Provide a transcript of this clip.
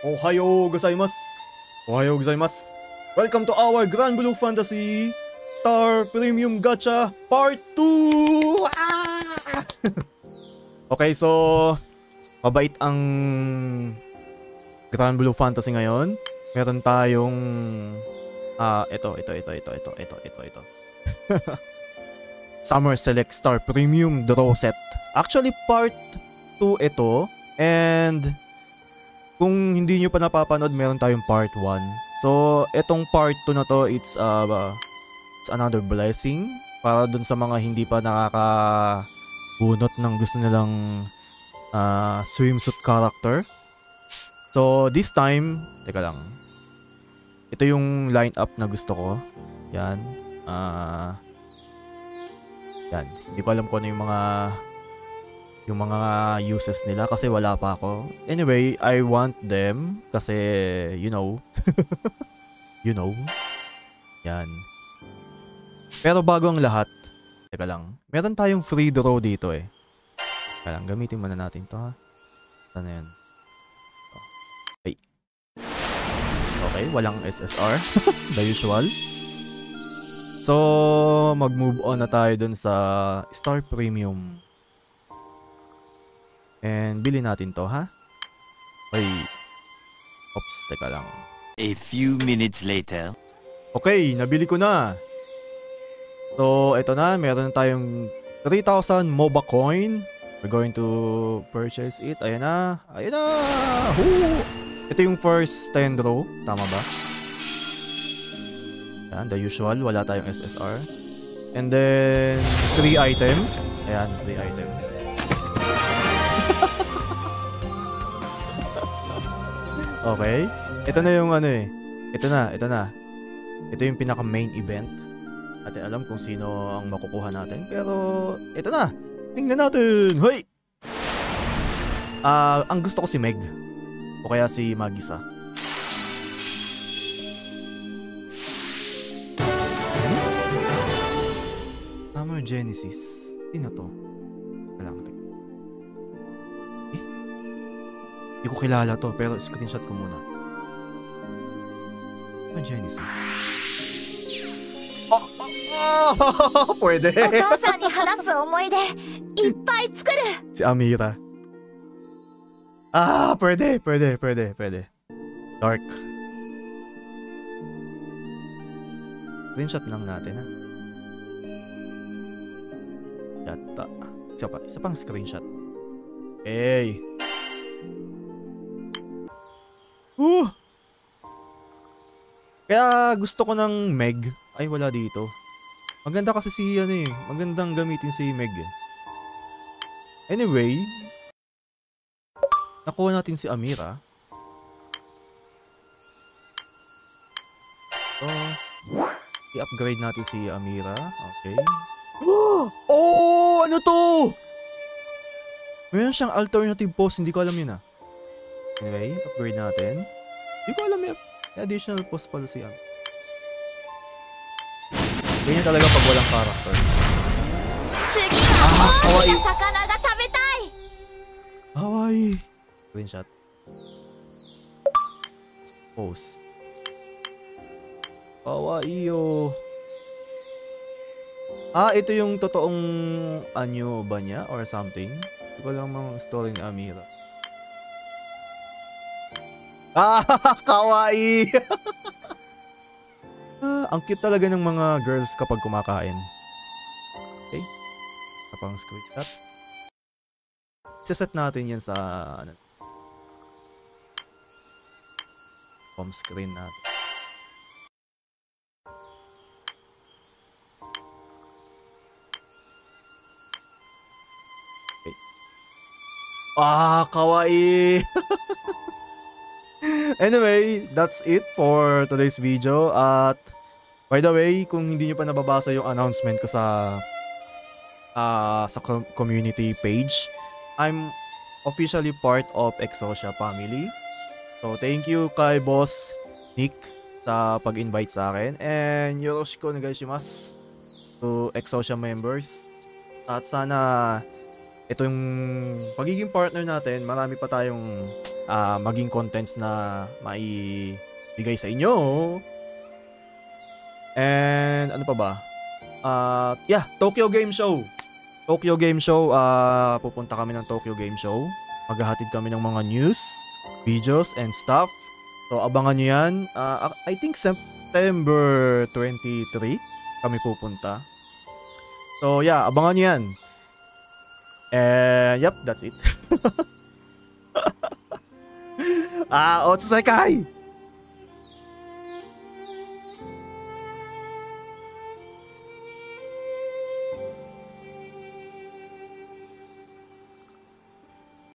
Ohayo gozaimasu. Ohayo gozaimasu. Welcome to our Grand Blue Fantasy Star Premium Gacha Part 2! Okay, so mabait ang Grand Blue Fantasy ngayon. Meron tayong ito. Summer Select Star Premium Draw Set. Actually, Part 2 ito. And kung hindi nyo pa napapanood, meron tayong Part 1. So, itong Part 2 na to, it's another blessing para dun sa mga hindi pa nakakabunot ng gusto nilang swimsuit character. So, this time, teka lang. Ito yung lineup na gusto ko. Yan. Yan. Hindi ko alam kung ano yung mga uses nila kasi wala pa ako. Anyway, I want them kasi you know. You know. Yan. Pero bago ang lahat, teka lang. Meron tayong free draw dito eh. Teka lang, gamitin muna natin to ha. Ano yan? Ay. Okay, walang SSR. The usual. So, mag-move on na tayo dun sa Star Premium. And bili natin to, ha? Ay. Oops, teka lang. A few minutes later. Okay, nabili ko na. So, ito na. Meron tayong 3,000 MOBA coin. We're going to purchase it. Ayan na. Ayan na! Woo! Ito yung first 10 draw. Tama ba? Ayan, the usual. Wala tayong SSR. And then, 3 item. Ayan, 3 item. Okay. Ito na yung ano eh. Ito na. Ito yung pinaka main event. Natin alam kung sino ang makukuha natin. Pero, ito na. Tingnan natin. Hoy! Ang gusto ko si Meg. O kaya si Magisa. Summer Genesis. Sino to? Hindi ko kilala to, pero screenshot ko muna. Genesis. Pwede. Si Amira. Pwede. Dark. Screenshot lang natin, ha. Yata. Isa pang screenshot. Hey. Kaya gusto ko ng Meg. Ay, wala dito. Maganda kasi si magandang gamitin si Meg eh. Anyway, nakuha natin si Amira. So, i-upgrade natin si Amira. Okay. Oh! Ano to? Mayroon siyang alternative pose. Hindi ko alam yun ah. Anyway, upgrade natin. Hindi ko alam yung additional post pala siya. Ganyan talaga pag walang character. Kawaii. Kawaii. Screenshot. Post. Kawaii oh. Ito yung totoong anyo ba niya or something? Hindi ko lang mga story ni Amira. Kawaii! Ang cute talaga ng mga girls kapag kumakain. Okay. Kapang screenshot. Isaset natin yan sa home screen natin. Okay. Kawaii! Anyway, that's it for today's video. At by the way, kung hindi nyo pa nababasa yung announcement ko sa community page, I'm officially part of Exosia family. So thank you kay Boss Nick sa pag-invite sa akin. And yoroshiku onegaishimasu to Exosia members. At sana ito yung pagiging partner natin, marami pa tayong maging contents na maibigay sa inyo. And ano pa ba? Yeah, Tokyo Game Show. Tokyo Game Show, pupunta kami ng Tokyo Game Show. Maghahatid kami ng mga news, videos, and stuff. So, abangan nyo yan. I think September 23 kami pupunta. So, yeah, abangan nyo yan. And, yep, that's it. Otsusekai!